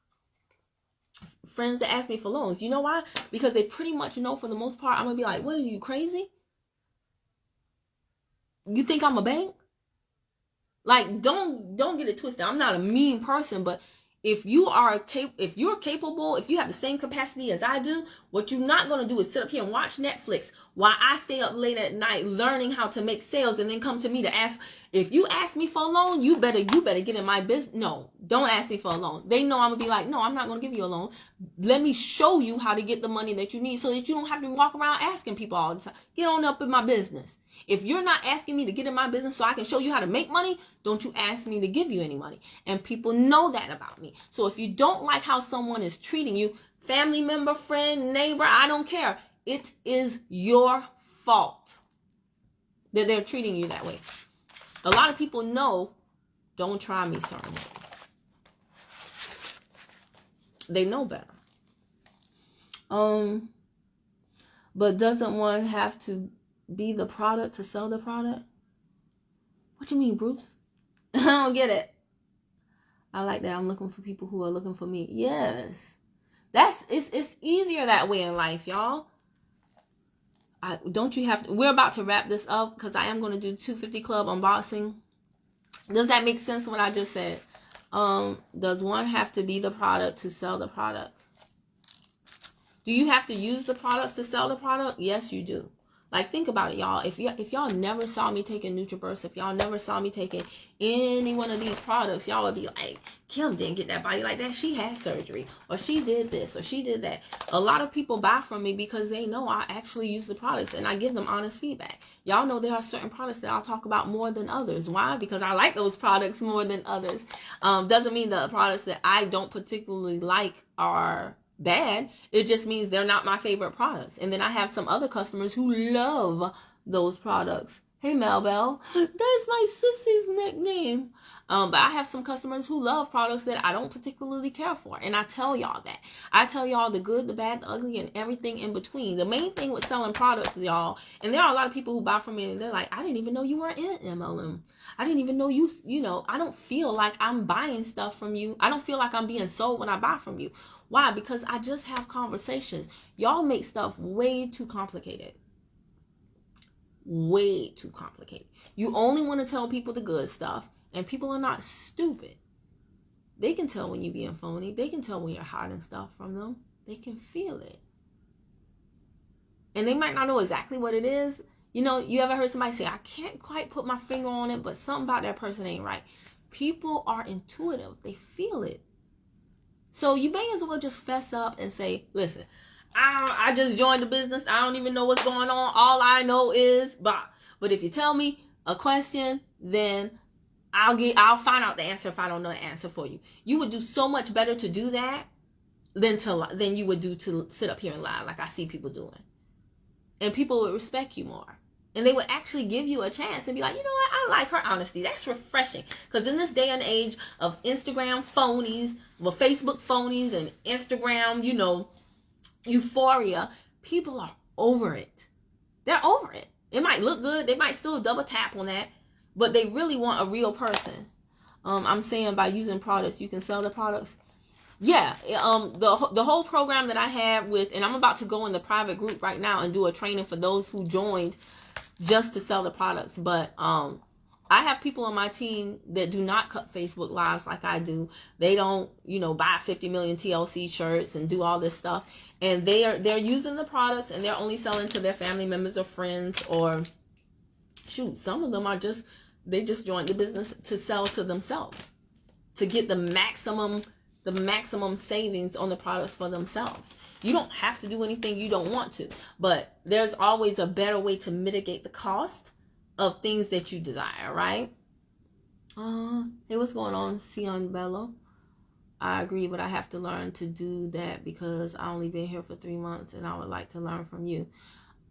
Friends that ask me for loans. You know why? Because they pretty much know, for the most part, I'm gonna be like, what, are you crazy? You think I'm a bank? Like, don't get it twisted. I'm not a mean person, but if you're capable, if you have the same capacity as I do, what you're not going to do is sit up here and watch Netflix while I stay up late at night learning how to make sales and then come to me to ask. If you ask me for a loan, you better get in my business. No, don't ask me for a loan. They know I'm going to be like, no, I'm not going to give you a loan. Let me show you how to get the money that you need so that you don't have to walk around asking people all the time. Get on up in my business. If you're not asking me to get in my business so I can show you how to make money, don't you ask me to give you any money. And people know that about me. So if you don't like how someone is treating you, family member, friend, neighbor, I don't care. It is your fault that they're treating you that way. A lot of people know, don't try me certain ways. They know better. But doesn't one have to be the product to sell the product? What you mean, Bruce? I don't get it. I like that I'm looking for people who are looking for me. Yes. It's easier that way in life, y'all. We're about to wrap this up because I am going to do 250 Club unboxing. Does that make sense what I just said? Does one have to be the product to sell the product? Do you have to use the products to sell the product? Yes, you do. Like, think about it, y'all. If y'all never saw me taking NutriBurst, if y'all never saw me taking any one of these products, y'all would be like, Kim didn't get that body like that. She had surgery, or she did this, or she did that. A lot of people buy from me because they know I actually use the products, and I give them honest feedback. Y'all know there are certain products that I'll talk about more than others. Why? Because I like those products more than others. Doesn't mean the products that I don't particularly like are bad. It just means they're not my favorite products. And then I have some other customers who love those products Hey, Melbell. That's my sissy's nickname. But I have some customers who love products that I don't particularly care for. And I tell y'all that. I tell y'all the good, the bad, the ugly, and everything in between. The main thing with selling products, y'all, and there are a lot of people who buy from me and they're like, I didn't even know you were in MLM. I didn't even know you know, I don't feel like I'm buying stuff from you. I don't feel like I'm being sold when I buy from you. Why? Because I just have conversations. Y'all make stuff way too complicated. Way too complicated. You only want to tell people the good stuff, and people are not stupid. They can tell when you're being phony. They can tell when you're hiding stuff from them. They can feel it. And they might not know exactly what it is. You know, you ever heard somebody say, I can't quite put my finger on it, but something about that person ain't right. People are intuitive. They feel it. So you may as well just fess up and say, listen, I just joined the business. I don't even know what's going on. All I know is, but if you tell me a question, then I'll find out the answer if I don't know the answer for you. You would do so much better to do that than you would do to sit up here and lie like I see people doing. And people would respect you more. And they would actually give you a chance and be like, you know what? I like her honesty. That's refreshing. Because in this day and age of Instagram phonies, well, Facebook phonies and Instagram, you know, euphoria, people are over it. They're over it. It might look good. They might still double tap on that, but they really want a real person. I'm saying by using products, you can sell the products. Yeah, the whole program that I have with, and I'm about to go in the private group right now and do a training for those who joined just to sell the products. But I have people on my team that do not cut Facebook lives like I do. They don't, you know, buy 50 million TLC shirts and do all this stuff. And they're using the products and they're only selling to their family members or friends, or shoot, some of them are they just joined the business to sell to themselves, to get the maximum savings on the products for themselves. You don't have to do anything you don't want to, but there's always a better way to mitigate the cost of things that you desire, right? Hey, what's going on, Sion Bello? I agree, but I have to learn to do that because I only been here for 3 months and I would like to learn from you.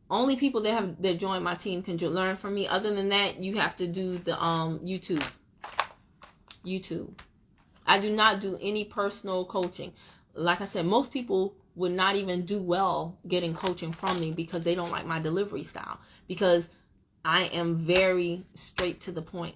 Only people that join my team can learn from me. Other than that, you have to do the YouTube. I do not do any personal coaching. Like I said, most people would not even do well getting coaching from me because they don't like my delivery style, because I am very straight to the point.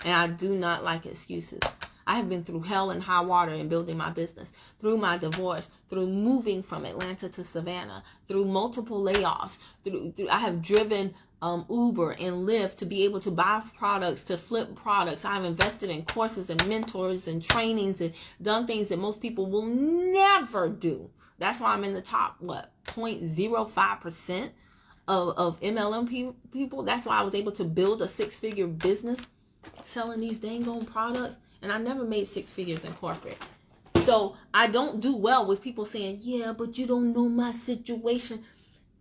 And I do not like excuses. I have been through hell and high water in building my business, through my divorce, through moving from Atlanta to Savannah, through multiple layoffs, through I have driven Uber and Lyft to be able to buy products, to flip products. I've invested in courses and mentors and trainings and done things that most people will never do. That's why I'm in the top, 0.05% of MLM people. That's why I was able to build a 6-figure business selling these dang on products. And I never made 6 figures in corporate. So I don't do well with people saying, yeah, but you don't know my situation.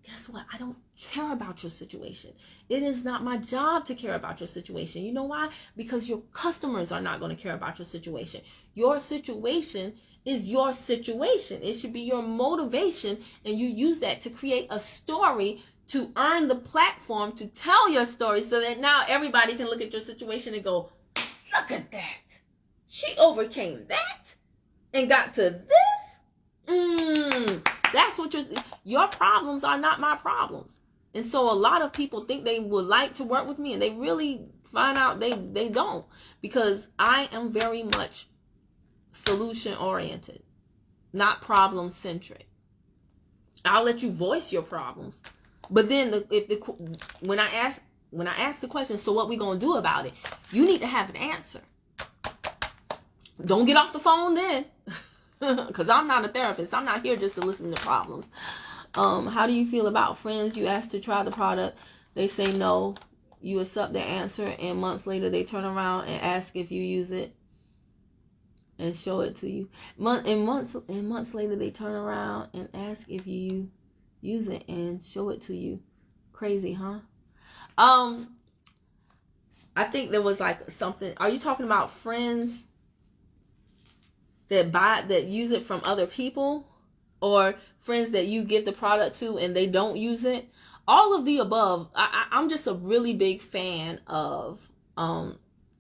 Guess what? I don't care about your situation. It is not my job to care about your situation. You know why? Because your customers are not going to care about your situation. Your situation is your situation. It should be your motivation, and you use that to create a story to earn the platform to tell your story, so that now everybody can look at your situation and go, look at that. She overcame that and got to this. That's what your problems are not my problems. And so a lot of people think they would like to work with me, and they really find out they don't, because I am very much solution oriented, not problem centric. I'll let you voice your problems, but then when I ask the question, so what we gonna do about it? You need to have an answer. Don't get off the phone then, because I'm not a therapist. I'm not here just to listen to problems. How do you feel about friends you ask to try the product? They say no. You accept their answer, and months later they turn around and ask if you use it and show it to you. Months later they turn around and ask if you use it and show it to you. Crazy, huh? I think there was like something. Are you talking about friends that use it from other people, or friends that you give the product to and they don't use it? all of the above. I'm just a really big fan of,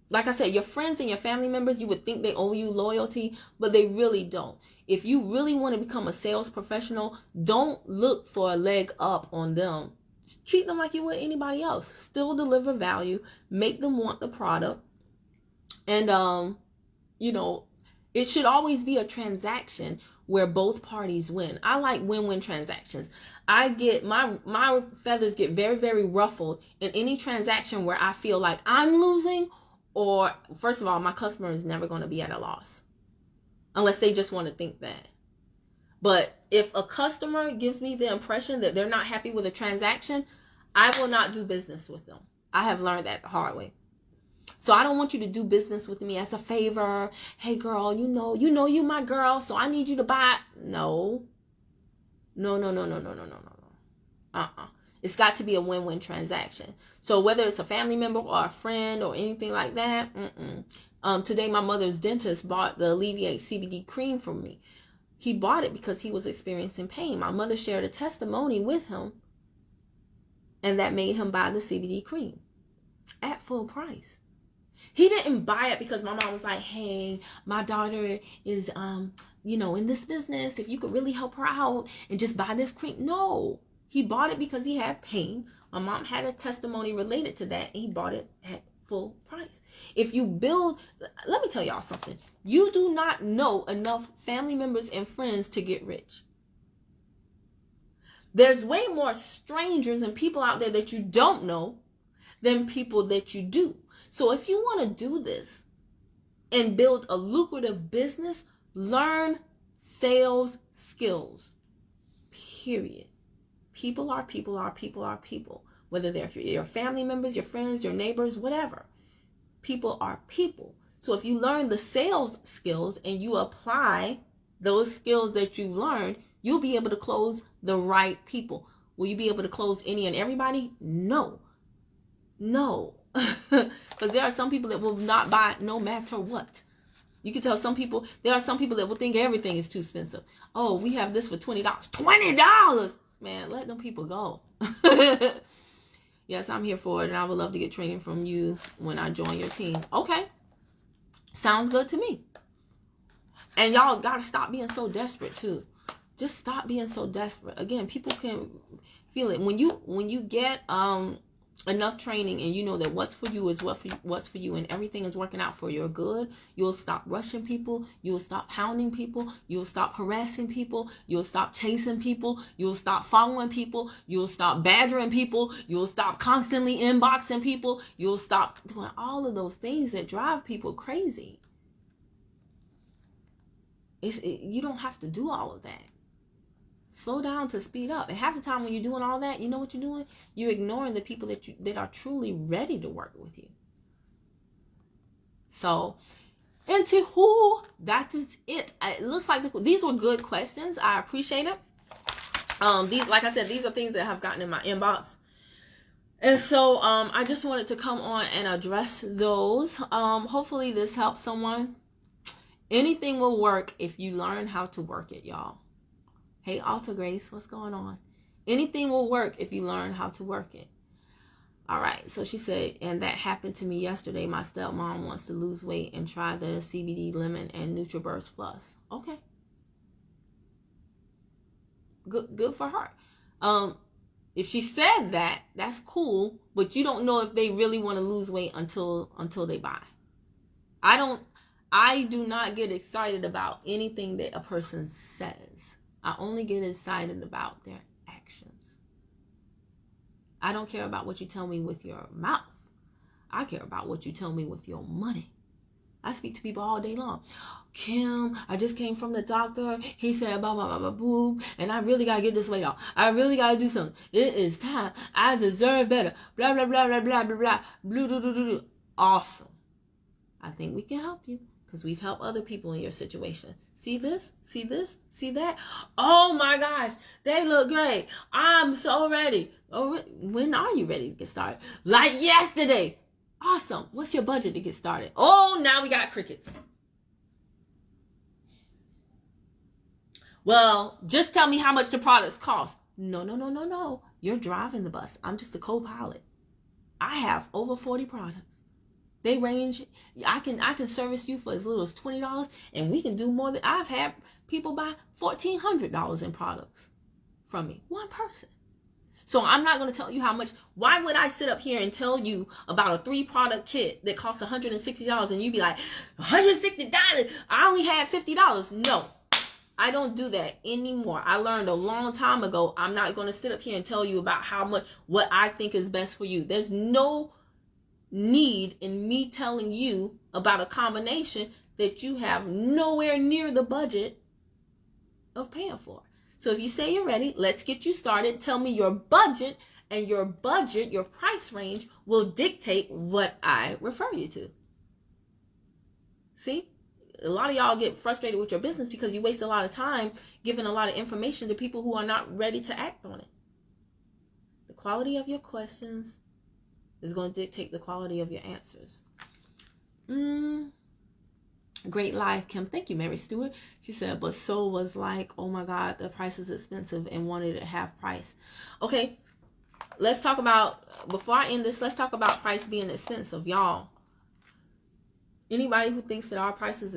like I said, your friends and your family members, you would think they owe you loyalty, but they really don't. If you really want to become a sales professional, don't look for a leg up on them. Just treat them like you would anybody else. Still deliver value, make them want the product. And, you know, it should always be a transaction where both parties win. I like win-win transactions. I get my feathers get very, very ruffled in any transaction where I feel like I'm losing, or first of all, my customer is never going to be at a loss unless they just want to think that. But if a customer gives me the impression that they're not happy with a transaction, I will not do business with them. I have learned that the hard way. So I don't want you to do business with me as a favor. Hey girl, you know you my girl, so I need you to buy. No. It's got to be a win-win transaction. So whether it's a family member or a friend or anything like that, today my mother's dentist bought the Alleviate CBD cream from me. He bought it because he was experiencing pain. My mother shared a testimony with him, and that made him buy the CBD cream at full price. He didn't buy it because my mom was like, hey, my daughter is, in this business. If you could really help her out and just buy this cream. No, he bought it because he had pain. My mom had a testimony related to that, and he bought it at full price. If you build, let me tell y'all something. You do not know enough family members and friends to get rich. There's way more strangers and people out there that you don't know than people that you do. So if you want to do this and build a lucrative business, learn sales skills. Period. People are people are people are people. Whether they're your family members, your friends, your neighbors, whatever. People are people. So if you learn the sales skills and you apply those skills that you've learned, you'll be able to close the right people. Will you be able to close any and everybody? No. Because there are some people that will not buy no matter what. You can tell there are some people that will think everything is too expensive. Oh, we have this for $20. $20! Man, let them people go. Yes, I'm here for it, and I would love to get training from you when I join your team. Okay. Sounds good to me. And y'all got to stop being so desperate, too. Just stop being so desperate. Again, people can feel it. When you get enough training and you know that what's for you is what's for you, and everything is working out for your good, you'll stop rushing people, you'll stop hounding people, you'll stop harassing people, you'll stop chasing people, you'll stop following people, you'll stop badgering people, you'll stop constantly inboxing people, you'll stop doing all of those things that drive people crazy. You don't have to do all of that. Slow down to speed up. And half the time when you're doing all that, you know what you're doing? You're ignoring the people that are truly ready to work with you. So, that is it. It looks like these were good questions. I appreciate it. These, like I said, these are things that have gotten in my inbox. And so, I just wanted to come on and address those. Hopefully this helps someone. Anything will work if you learn how to work it, y'all. Hey, Alta Grace, what's going on? Anything will work if you learn how to work it. All right, so she said, and that happened to me yesterday. My stepmom wants to lose weight and try the CBD lemon and NutriBurst Plus. Okay. Good for her. If she said that, that's cool, but you don't know if they really want to lose weight until they buy. I do not get excited about anything that a person says. I only get excited about their actions. I don't care about what you tell me with your mouth. I care about what you tell me with your money. I speak to people all day long. Kim, I just came from the doctor. He said, blah, blah, blah, blah, boom. And I really got to get this weight off. I really got to do something. It is time. I deserve better. Blah, blah, blah, blah, blah, blah, blah. Blue, do, do, do, do. Awesome. I think we can help you. Because we've helped other people in your situation. See this? See this? See that? Oh my gosh. They look great. I'm so ready. Oh, when are you ready to get started? Like yesterday. Awesome. What's your budget to get started? Oh, now we got crickets. Well, just tell me how much the products cost. No. You're driving the bus. I'm just a co-pilot. I have over 40 products. They range. I can service you for as little as $20, and we can do more than. I've had people buy $1,400 in products from me. One person. So I'm not going to tell you how much. Why would I sit up here and tell you about a 3-product kit that costs $160 and you be like, $160? I only had $50. No, I don't do that anymore. I learned a long time ago. I'm not going to sit up here and tell you about how much, what I think is best for you. There's no need in me telling you about a combination that you have nowhere near the budget of paying for. So if you say you're ready, let's get you started. Tell me your budget, and your price range will dictate what I refer you to. See? A lot of y'all get frustrated with your business because you waste a lot of time giving a lot of information to people who are not ready to act on it. The quality of your questions is going to dictate the quality of your answers. Great life, Kim. Thank you, Mary Stewart. She said, but so was like, oh my God, the price is expensive and wanted it half price. Okay, let's talk about, before I end this, let's talk about price being expensive. Y'all, anybody who thinks that our prices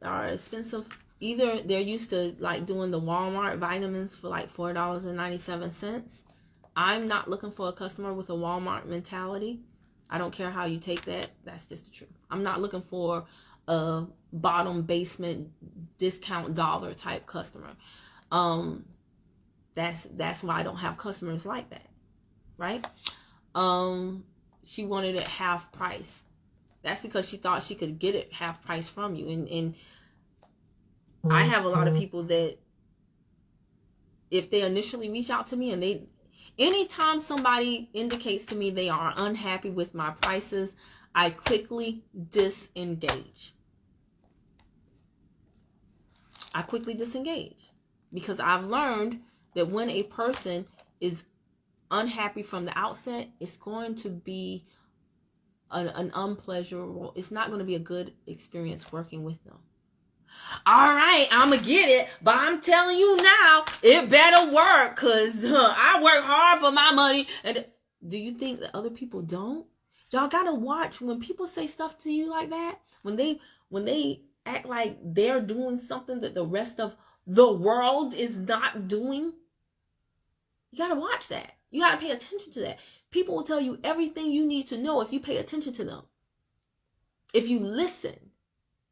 are expensive, either they're used to like doing the Walmart vitamins for like $4.97. I'm not looking for a customer with a Walmart mentality. I don't care how you take that. That's just the truth. I'm not looking for a bottom basement discount dollar type customer. That's why I don't have customers like that, right? She wanted it half price. That's because she thought she could get it half price from you. And I have a lot of people that if they initially reach out to me and anytime somebody indicates to me they are unhappy with my prices, I quickly disengage. Because I've learned that when a person is unhappy from the outset, it's going to be an unpleasurable, it's not going to be a good experience working with them. All right, I'm going to get it, but I'm telling you now, it better work because I work hard for my money. And do you think that other people don't? Y'all got to watch when people say stuff to you like that, when they act like they're doing something that the rest of the world is not doing. You got to watch that. You got to pay attention to that. People will tell you everything you need to know if you pay attention to them. If you listen.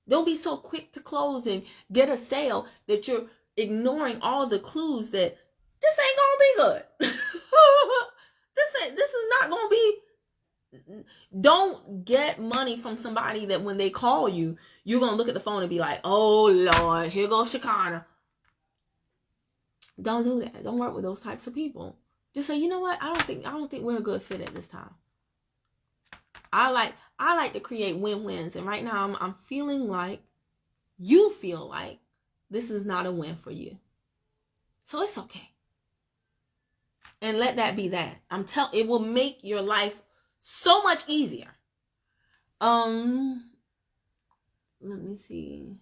Don't be so quick to close and get a sale that you're ignoring all the clues that this ain't gonna be good. This is not gonna be. Don't get money from somebody that when they call you, you're gonna look at the phone and be like, oh Lord, here goes Shekinah. Don't do that. Don't work with those types of people. Just say, you know what? I don't think we're a good fit at this time. I like to create win-wins, and right now I'm feeling like you feel like this is not a win for you. So it's okay. And let that be that. It will make your life so much easier. Let me see.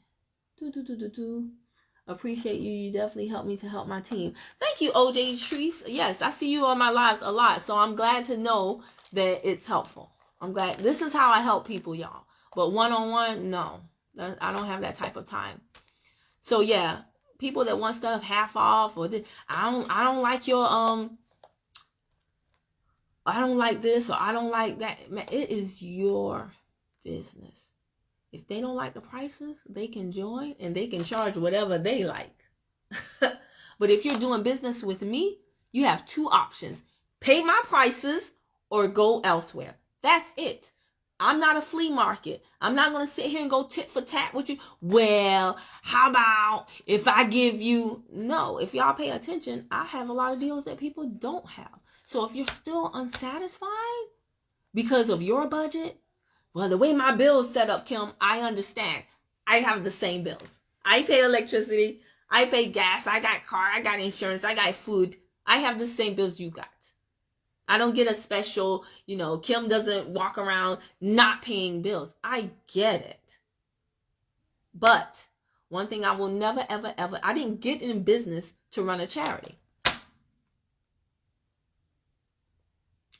Appreciate you. You definitely helped me to help my team. Thank you, OJ Treese. Yes, I see you on my lives a lot, so I'm glad to know that it's helpful. I'm glad. This is how I help people, y'all. But one-on-one, no. I don't have that type of time. So yeah, people that want stuff half off or this, I don't like your I don't like this or I don't like that. Man, it is your business. If they don't like the prices, they can join and they can charge whatever they like. But if you're doing business with me, you have two options. Pay my prices or go elsewhere. That's it. I'm not a flea market. I'm not going to sit here and go tit for tat with you. Well, how about if I give you... No, if y'all pay attention, I have a lot of deals that people don't have. So if you're still unsatisfied because of your budget, well, the way my bill's set up, Kim, I understand. I have the same bills. I pay electricity. I pay gas. I got car. I got insurance. I got food. I have the same bills you got. I don't get a special, Kim doesn't walk around not paying bills. I get it. But one thing I will never, ever, ever, I didn't get in business to run a charity.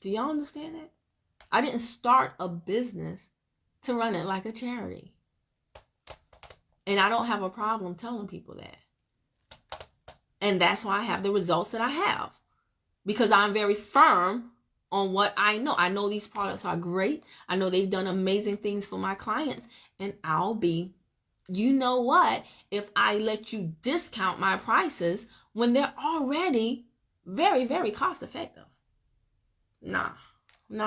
Do y'all understand that? I didn't start a business to run it like a charity. And I don't have a problem telling people that. And that's why I have the results that I have. Because I'm very firm on what I know. I know these products are great. I know they've done amazing things for my clients. And I'll be, you know what, if I let you discount my prices when they're already very, very cost effective. Nah. No.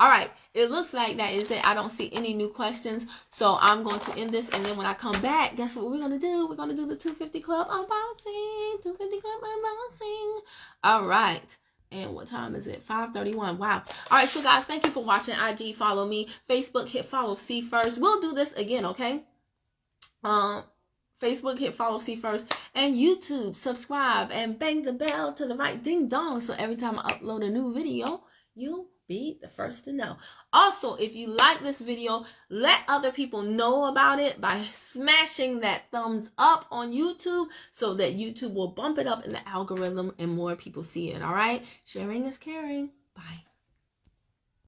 All right. It looks like that is it. I don't see any new questions. So I'm going to end this. And then when I come back, guess what we're going to do? We're going to do the 250 Club unboxing. 250 Club unboxing. All right. And what time is it? 5:31. Wow. All right. So guys, thank you for watching. IG, follow me. Facebook, hit follow C first. We'll do this again, okay? Facebook, hit follow C first, and YouTube, subscribe and bang the bell to the right, ding dong, so every time I upload a new video, you'll be the first to know. Also, if you like this video, let other people know about it by smashing that thumbs up on YouTube so that YouTube will bump it up in the algorithm and more people see it. All right, sharing is caring. Bye.